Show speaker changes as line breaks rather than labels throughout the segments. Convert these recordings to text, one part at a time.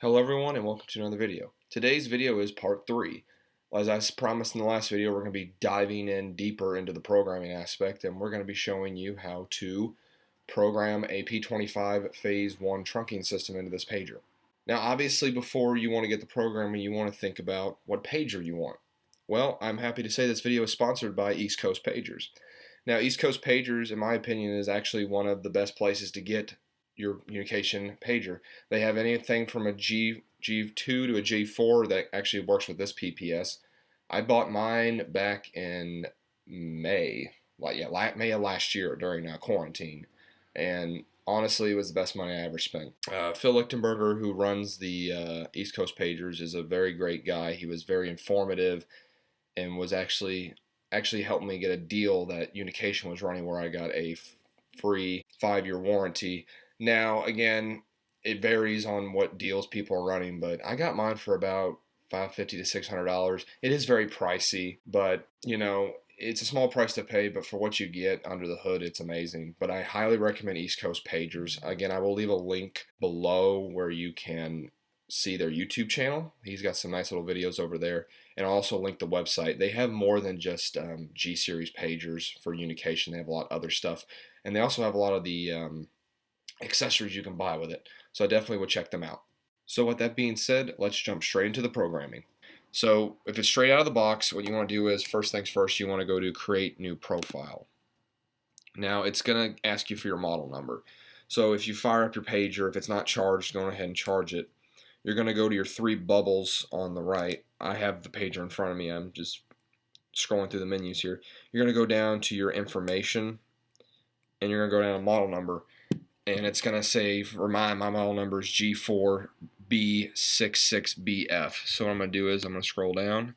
Hello everyone and welcome to another video. Today's video is part 3. As I promised in the last video, we're going to be diving in deeper into the programming aspect, and we're going to be showing you how to program a P25 phase 1 trunking system into this pager. Now obviously before you want to get the programming, you want to think about what pager you want. Well, I'm happy to say this video is sponsored by East Coast Pagers. Now East Coast Pagers, in my opinion, is actually one of the best places to get your Unication pager. They have anything from a G2 to a G4 that actually works with this PPS. I bought mine back in May, May of last year during quarantine, and honestly, it was the best money I ever spent. Phil Lichtenberger, who runs the East Coast Pagers, is a very great guy. He was very informative and was actually helped me get a deal that Unication was running where I got a free 5-year warranty. Now, again, it varies on what deals people are running, but I got mine for about $550 to $600. It is very pricey, but, you know, it's a small price to pay, but for what you get under the hood, it's amazing. But I highly recommend East Coast Pagers. Again, I will leave a link below where you can see their YouTube channel. He's got some nice little videos over there. And I'll also link the website. They have more than just G-Series pagers for Unication. They have a lot of other stuff. And they also have a lot of the accessories you can buy with it. So I definitely would check them out. So with that being said, let's jump straight into the programming. So if it's straight out of the box, what you want to do is, first things first, you want to go to create new profile. Now it's going to ask you for your model number. So if you fire up your pager, if it's not charged, go ahead and charge it. You're going to go to your 3 bubbles on the right. I have the pager in front of me. I'm just scrolling through the menus here. You're going to go down to your information, and you're going to go down to model number. And it's going to say, for my model number is G4B66BF. So what I'm going to do is I'm going to scroll down.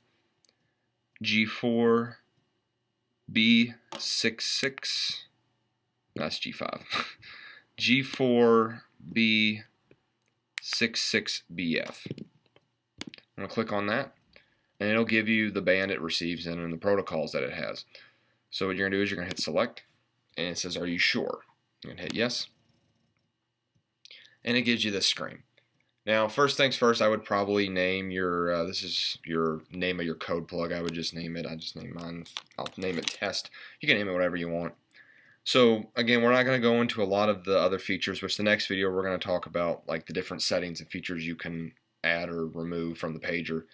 G4B66, that's G5. G4B66BF. I'm going to click on that, and it'll give you the band it receives in and the protocols that it has. So what you're going to do is you're going to hit select, and it says, are you sure? You're going to hit yes. And it gives you this screen. Now, first things first, I would probably name your, this is your name of your code plug. I would just name it, I just name mine, I'll name it test. You can name it whatever you want. So, again, we're not going to go into a lot of the other features, which the next video we're going to talk about, like the different settings and features you can add or remove from the pager.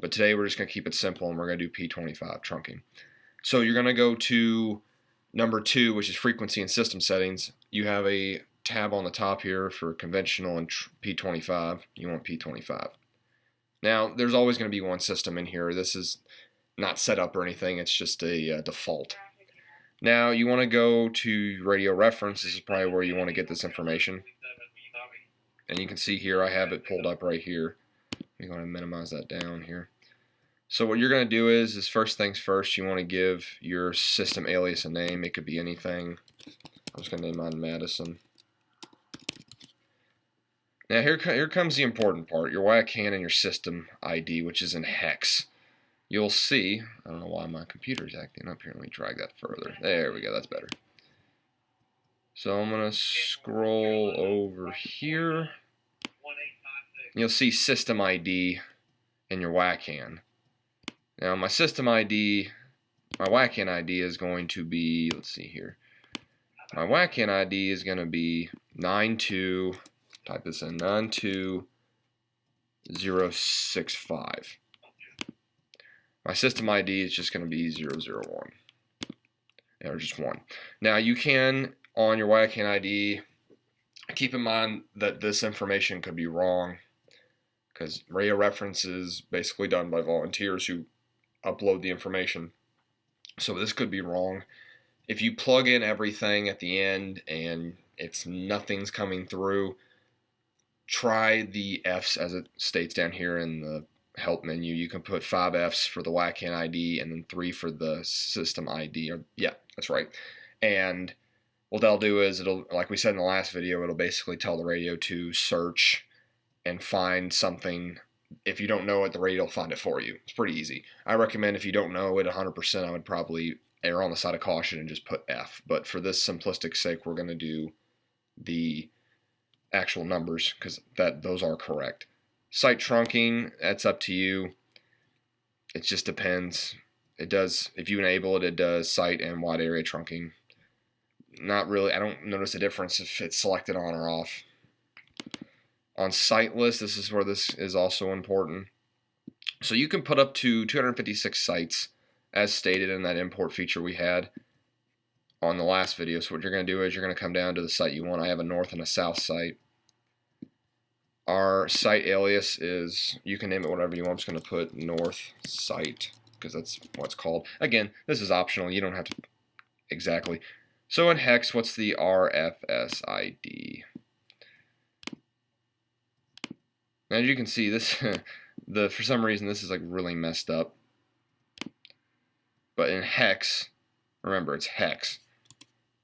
But today we're just going to keep it simple, and we're going to do P25 trunking. So you're going to go to number 2, which is frequency and system settings. You have a tab on the top here for conventional and P25. You want P25. Now, there's always going to be one system in here. This is not set up or anything. It's just a default. Now, you want to go to radio reference. This is probably where you want to get this information. And you can see here I have it pulled up right here. I'm going to minimize that down here. So what you're going to do is first things first, you want to give your system alias a name. It could be anything. I'm just going to name mine Madison. Now here comes the important part, your WACAN and your system ID, which is in hex. You'll see, I don't know why my computer's acting up here, let me drag that further. There we go, that's better. So I'm going to scroll over here. You'll see system ID and your WACAN. Now my system ID, my WACAN ID is going to be, let's see here. My WACAN ID is going to be 92, type this in, 92065. My system ID is just going to be 001, or just 1. Now you can, on your WACAN ID, keep in mind that this information could be wrong, because radio reference is basically done by volunteers who upload the information. So this could be wrong. If you plug in everything at the end and nothing's coming through, try the F's as it states down here in the help menu. You can put 5 F's for the WACAN ID and then 3 for the system ID. Yeah, that's right. And what they'll do is it'll, like we said in the last video, it'll basically tell the radio to search and find something. If you don't know it, the radio will find it for you. It's pretty easy. I recommend if you don't know it 100%, I would probably err on the side of caution and just put F. But for this simplistic sake, we're going to do the actual numbers because those are correct. Site trunking, that's up to you. It just depends. It does, if you enable it, it does site and wide area trunking. Not really, I don't notice a difference if it's selected on or off. On site list, this is where this is also important. So you can put up to 256 sites as stated in that import feature we had on the last video. So what you're going to do is you're going to come down to the site you want. I have a north and a south site. Our site alias is, you can name it whatever you want. I'm just going to put north site because that's what it's called. Again, this is optional. You don't have to exactly. So in hex, what's the RFS ID? As you can see, this for some reason this is like really messed up. But in hex, remember it's hex.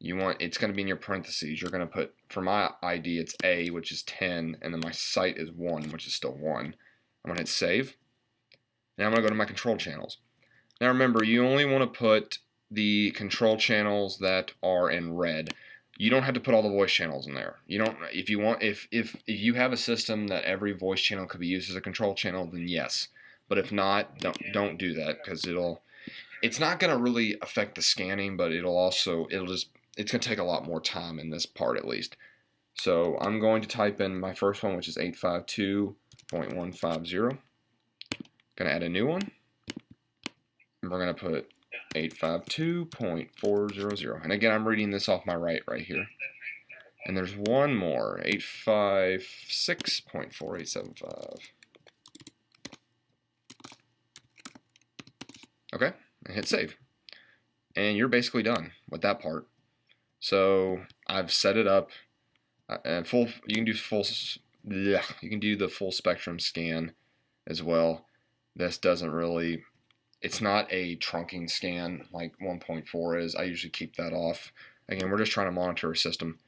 It's going to be in your parentheses. You're going to put, for my ID, it's A, which is 10, and then my site is 1, which is still 1. I'm going to hit save. Now I'm going to go to my control channels. Now remember, you only want to put the control channels that are in red. You don't have to put all the voice channels in there. You don't. If you want, if you have a system that every voice channel could be used as a control channel, then yes. But if not, don't do that because it's not going to really affect the scanning, but it's going to take a lot more time in this part at least. So I'm going to type in my first one, which is 852.150. Going to add a new one. And we're going to put 852.400. And again, I'm reading this off my right here. And there's one more, 856.4875. Okay, and hit save. And you're basically done with that part. So I've set it up. You can do the full spectrum scan as well. This doesn't really. It's not a trunking scan like 1.4 is. I usually keep that off. Again, we're just trying to monitor a system.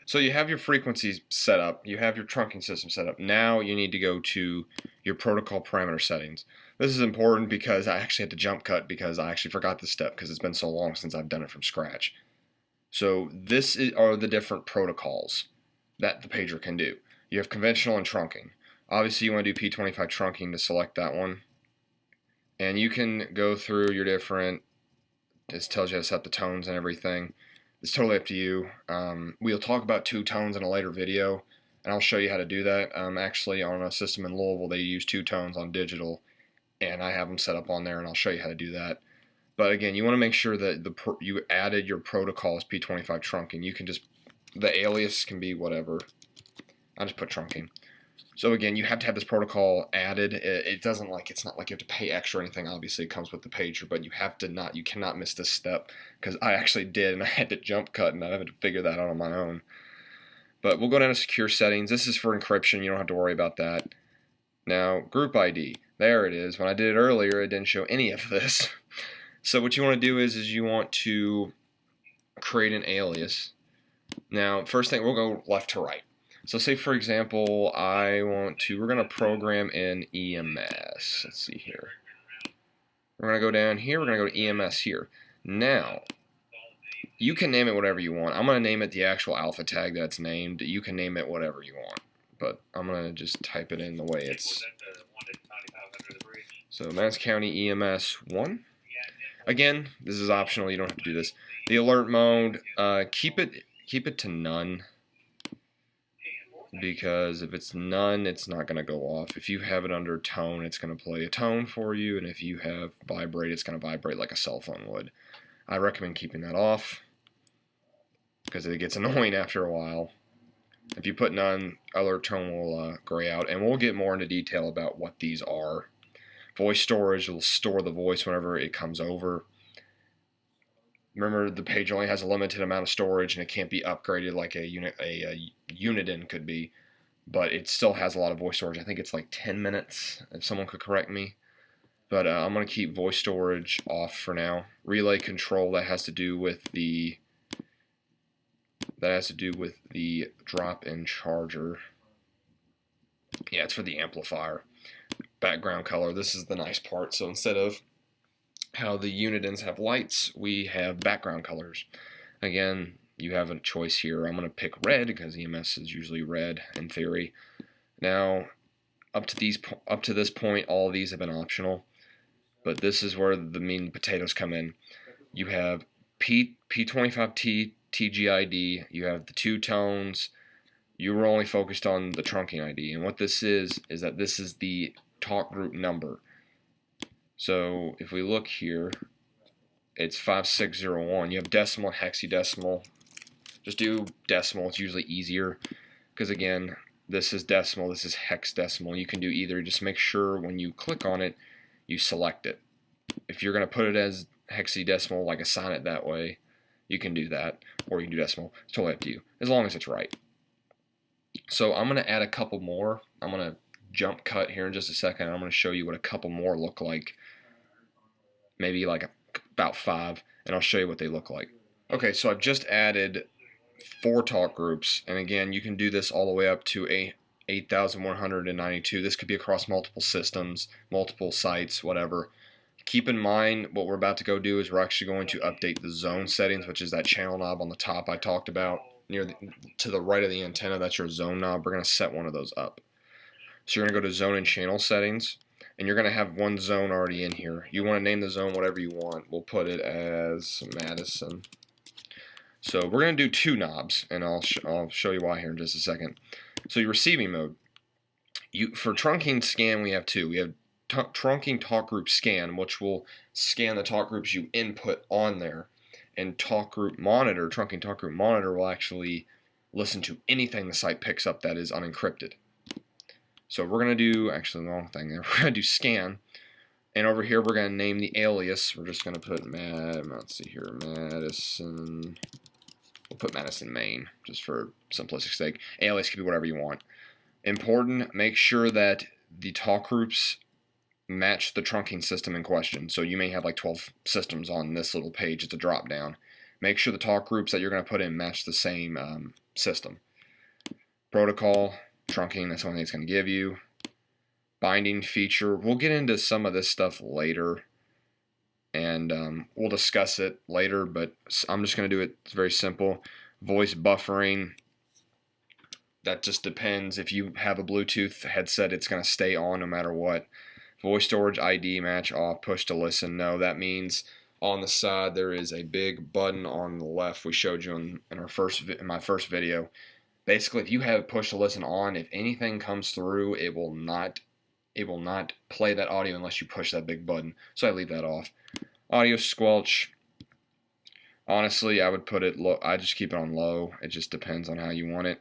So you have your frequencies set up. You have your trunking system set up. Now you need to go to your protocol parameter settings. This is important because I actually had to jump cut because I actually forgot this step because it's been so long since I've done it from scratch. So are the different protocols that the pager can do. You have conventional and trunking. Obviously you want to do P25 trunking to select that one. And you can go through your different, this tells you how to set the tones and everything. It's totally up to you. We'll talk about two tones in a later video, and I'll show you how to do that. Actually, on a system in Louisville, they use two tones on digital, and I have them set up on there, and I'll show you how to do that. But again, you want to make sure that you added your protocol as P25 trunking. You can just, the alias can be whatever. I just put trunking. So again, you have to have this protocol added. It's not like you have to pay extra or anything. Obviously, it comes with the pager, but you cannot miss this step because I actually did, and I had to jump cut, and I had to figure that out on my own. But we'll go down to secure settings. This is for encryption. You don't have to worry about that. Now, group ID. There it is. When I did it earlier, it didn't show any of this. So what you want to do is you want to create an alias. Now, first thing, we'll go left to right. So say, for example, we're going to program in EMS. Let's see here. We're going to go down here. We're going to go to EMS here. Now, you can name it whatever you want. I'm going to name it the actual alpha tag that's named. You can name it whatever you want. But I'm going to just type it in the way it's. So Madison County EMS 1. Again, this is optional. You don't have to do this. The alert mode, keep it to none. Because if it's none, it's not going to go off. If you have it under tone, it's going to play a tone for you, and if you have vibrate, it's going to vibrate like a cell phone would. I recommend keeping that off because it gets annoying after a while. If you put none, alert tone will gray out, and we'll get more into detail about what these are. Voice storage will store the voice whenever it comes over. Remember, the page only has a limited amount of storage, and it can't be upgraded like a Uniden could be, but it still has a lot of voice storage. I think it's like 10 minutes, if someone could correct me. But I'm going to keep voice storage off for now. Relay control, that has to do with the drop-in charger. Yeah, it's for the amplifier. Background color, this is the nice part. So instead of how the Unidens have lights, we have background colors. Again, you have a choice here. I'm going to pick red because EMS is usually red in theory. Now, up to this point, all of these have been optional, but this is where the meat and potatoes come in. You have P25T TGID. You have the two tones. You were only focused on the trunking ID, and what this is that this is the talk group number. So if we look here, it's 5601. You have decimal and hexadecimal. Just do decimal, it's usually easier, because again, this is decimal, this is hexadecimal. You can do either. Just make sure when you click on it, you select it. If you're going to put it as hexadecimal, like assign it that way, you can do that, or you can do decimal. It's totally up to you, as long as it's right. So I'm going to add a couple more. I'm going to jump cut here in just a second. I'm going to show you what a couple more look like. Maybe like about 5, and I'll show you what they look like. Okay, so I've just added 4 talk groups, and again, you can do this all the way up to 8,192. This could be across multiple systems, multiple sites, whatever. Keep in mind, what we're about to go do is we're actually going to update the zone settings, which is that channel knob on the top I talked about, to the right of the antenna. That's your zone knob. We're going to set one of those up. So you're going to go to zone and channel settings, and you're going to have one zone already in here. You want to name the zone whatever you want. We'll put it as Madison. So we're going to do 2 knobs, and I'll show you why here in just a second. So your receiving mode. For trunking scan, we have 2. We have trunking talk group scan, which will scan the talk groups you input on there, and talk group monitor, trunking talk group monitor, will actually listen to anything the site picks up that is unencrypted. So we're going to do, actually the wrong thing there, we're going to do scan, and over here we're going to name the alias. We're just going to put let's see here, Madison. We'll put Madison Main, just for simplistic sake. Alias can be whatever you want. Important, make sure that the talk groups match the trunking system in question. So you may have like 12 systems on this little page. It's a drop down. Make sure the talk groups that you're going to put in match the same system. Protocol, trunking, that's the only thing it's going to give you. Binding feature, we'll get into some of this stuff later, and we'll discuss it later, but I'm just going to do it. It's very simple. Voice buffering, that just depends. If you have a Bluetooth headset, it's going to stay on no matter what. Voice storage ID match off, push to listen, no. That means on the side there is a big button on the left we showed you in my first video. Basically, if you have push to listen on, if anything comes through, it will not play that audio unless you push that big button. So I leave that off. Audio squelch, honestly, I would put it low. I just keep it on low. It just depends on how you want it.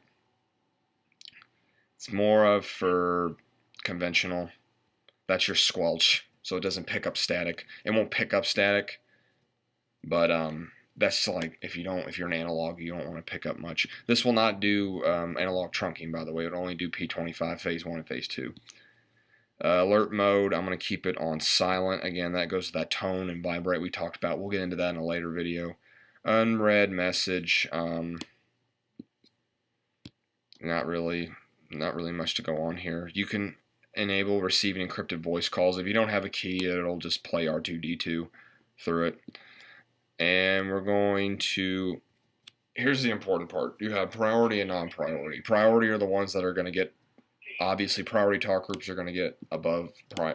It's more of for conventional. That's your squelch, so it doesn't pick up static. It won't pick up static, but that's like if you're an analog, you don't want to pick up much. This will not do analog trunking, by the way. It will only do P25 phase 1 and phase 2. Alert mode, I'm going to keep it on silent. Again, that goes to that tone and vibrate we talked about. We'll get into that in a later video. Unread message, not really much to go on here. You can enable receiving encrypted voice calls. If you don't have a key, it'll just play R2D2 through it. And we're going to, here's the important part. You have priority and non-priority. Priority are the ones that are going to get, obviously priority talk groups are going to get above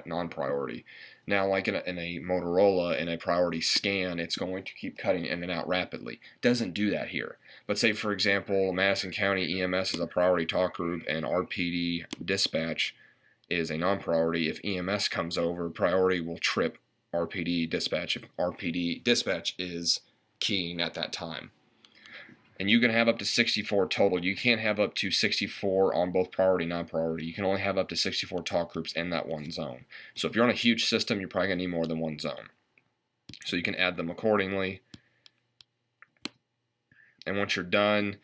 non-priority. Now, like in a Motorola, in a priority scan, it's going to keep cutting in and out rapidly. It doesn't do that here. But say, for example, Madison County EMS is a priority talk group and RPD dispatch is a non-priority. If EMS comes over, priority will trip RPD dispatch if RPD dispatch is keying at that time. And you can have up to 64 total. You can't have up to 64 on both priority and non-priority. You can only have up to 64 talk groups in that one zone. So if you're on a huge system, you're probably going to need more than one zone. So you can add them accordingly. And once you're done,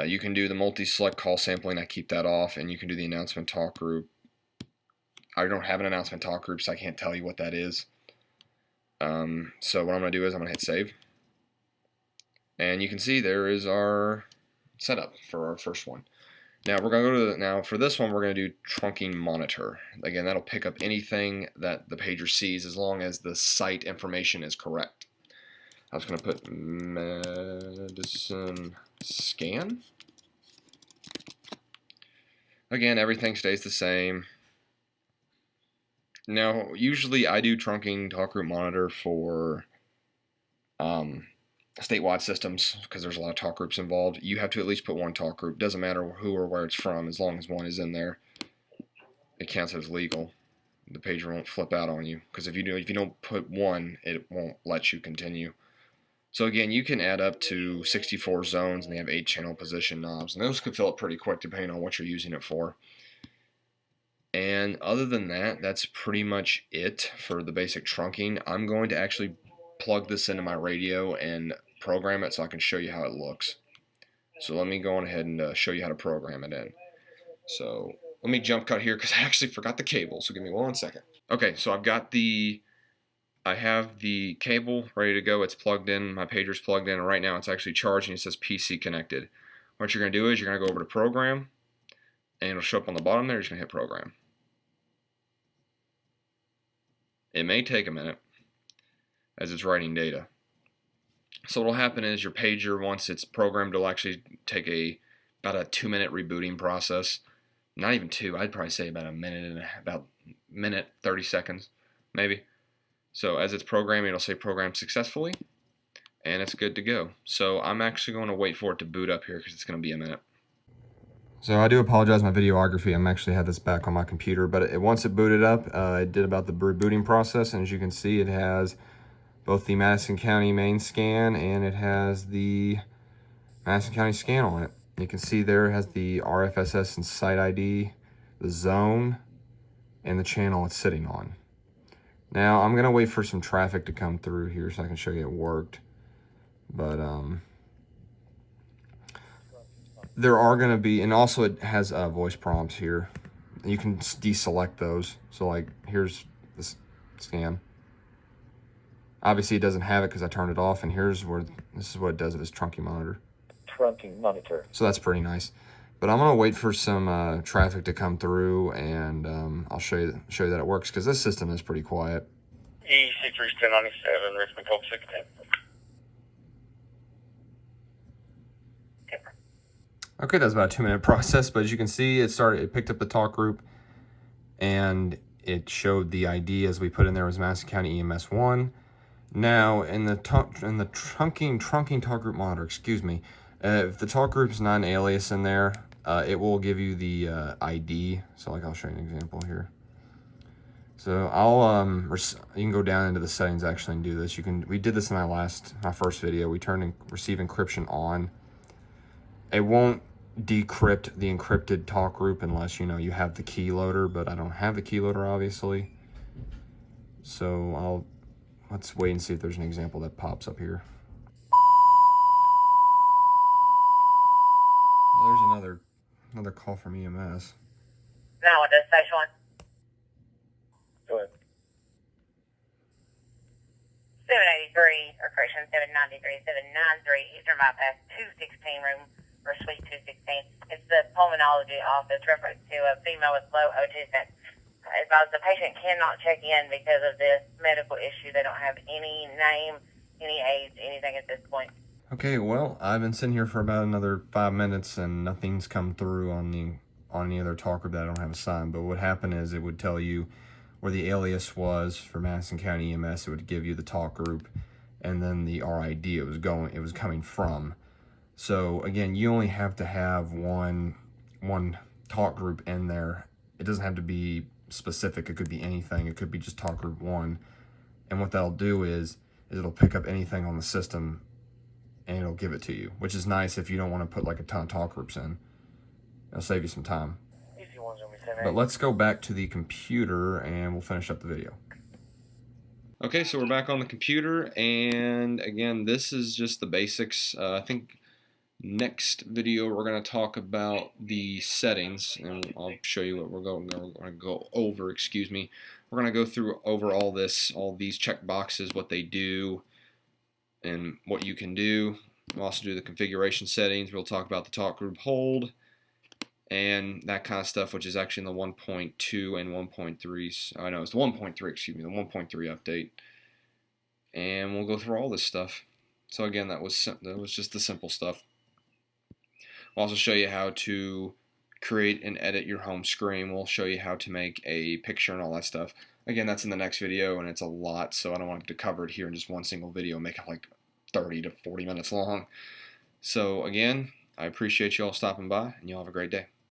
you can do the multi-select call sampling. I keep that off. And you can do the announcement talk group. I don't have an announcement talk group, so I can't tell you what that is. So what I'm going to do is I'm going to hit save. And you can see there is our setup for our first one. Now we're going to go to now for this one we're going to do trunking monitor. Again, that'll pick up anything that the pager sees as long as the site information is correct. I was going to put Madison scan. Again, everything stays the same. Now, usually I do trunking talk group monitor for statewide systems because there's a lot of talk groups involved. You have to at least put one talk group. Doesn't matter who or where it's from, as long as one is in there, it counts as legal. The pager won't flip out on you because if you don't put one, it won't let you continue. So again, you can add up to 64 zones, and they have 8 channel position knobs, and those can fill up pretty quick depending on what you're using it for. And other than that, that's pretty much it for the basic trunking. I'm going to actually plug this into my radio and program it so I can show you how it looks. So let me go on ahead and show you how to program it in. So let me jump cut here because I actually forgot the cable, so give me 1 second. Okay, so I have the cable ready to go. It's plugged in. My pager's plugged in. And right now it's actually charging. It says PC connected. What you're going to do is you're going to go over to program, and it'll show up on the bottom there. You're just going to hit program. It may take a minute as it's writing data. So what will happen is your pager, once it's programmed, will actually take about a 2-minute rebooting process. Not even 2. I'd probably say about a minute 30 seconds, maybe. So as it's programming, it'll say program successfully, and it's good to go. So I'm actually going to wait for it to boot up here because it's going to be a minute. So I do apologize my videography. I'm actually had this back on my computer, but once it booted up, it did about the rebooting process, and as you can see, it has both the Madison County main scan and it has the Madison County scan on it. You can see there it has the RFSS and site ID, the zone, and the channel it's sitting on. Now I'm gonna wait for some traffic to come through here so I can show you it worked. But there are gonna be, and also it has voice prompts here. You can deselect those. So like here's this scan. Obviously it doesn't have it because I turned it off, and this is what it does with this trunking monitor.
Trunking monitor.
So that's pretty nice. But I'm gonna wait for some traffic to come through, and I'll show you that it works because this system is pretty quiet.
E6397, Richmond Code 16.
Okay, that's about a 2-minute process, but as you can see, it picked up the talk group, and it showed the ID as we put in there was Madison County EMS 1. Now, in the trunking talk group monitor, excuse me, if the talk group is not an alias in there, it will give you the ID. So, like, I'll show you an example here. So, you can go down into the settings actually and do this. We did this in my first video. We turned receive encryption on. It won't decrypt the encrypted talk group unless you have the keyloader, but I don't have the keyloader obviously. So let's wait and see if there's an example that pops up here. There's another call from EMS.
Now what does station one?
Go ahead.
783, or correction, 793, 793, Eastern Bypass 216 room, or suite 216. It's the pulmonology office, reference to a female with low O2 sense. Advise the patient cannot check in because of this medical issue. They don't have any name, any age, anything at this point.
Okay, well, I've been sitting here for about another 5 minutes and nothing's come through on any other talk group that I don't have assigned. But what happened is it would tell you where the alias was for Madison County EMS. It would give you the talk group and then the RID it was coming from. So again, you only have to have one talk group in there. It doesn't have to be specific. It could be anything. It could be just talk group 1. And what that'll do is it'll pick up anything on the system and it'll give it to you, which is nice if you don't want to put like a ton of talk groups in. It'll save you some time. But let's go back to the computer and we'll finish up the video. Okay, so we're back on the computer, and again, this is just the basics. I think next video we're going to talk about the settings, and I'll show you what we're going to go over. Excuse me. We're going to go over all these check boxes, what they do, and what you can do. We'll also do the configuration settings. We'll talk about the talk group hold and that kind of stuff, which is actually in the 1.2 and 1.3. I know it's the 1.3. Excuse me, the 1.3 update. And we'll go through all this stuff. So again, that was just the simple stuff. We'll also show you how to create and edit your home screen. We'll show you how to make a picture and all that stuff. Again, that's in the next video, and it's a lot, so I don't want to cover it here in just one single video, make it like 30 to 40 minutes long. So again, I appreciate you all stopping by, and you all have a great day.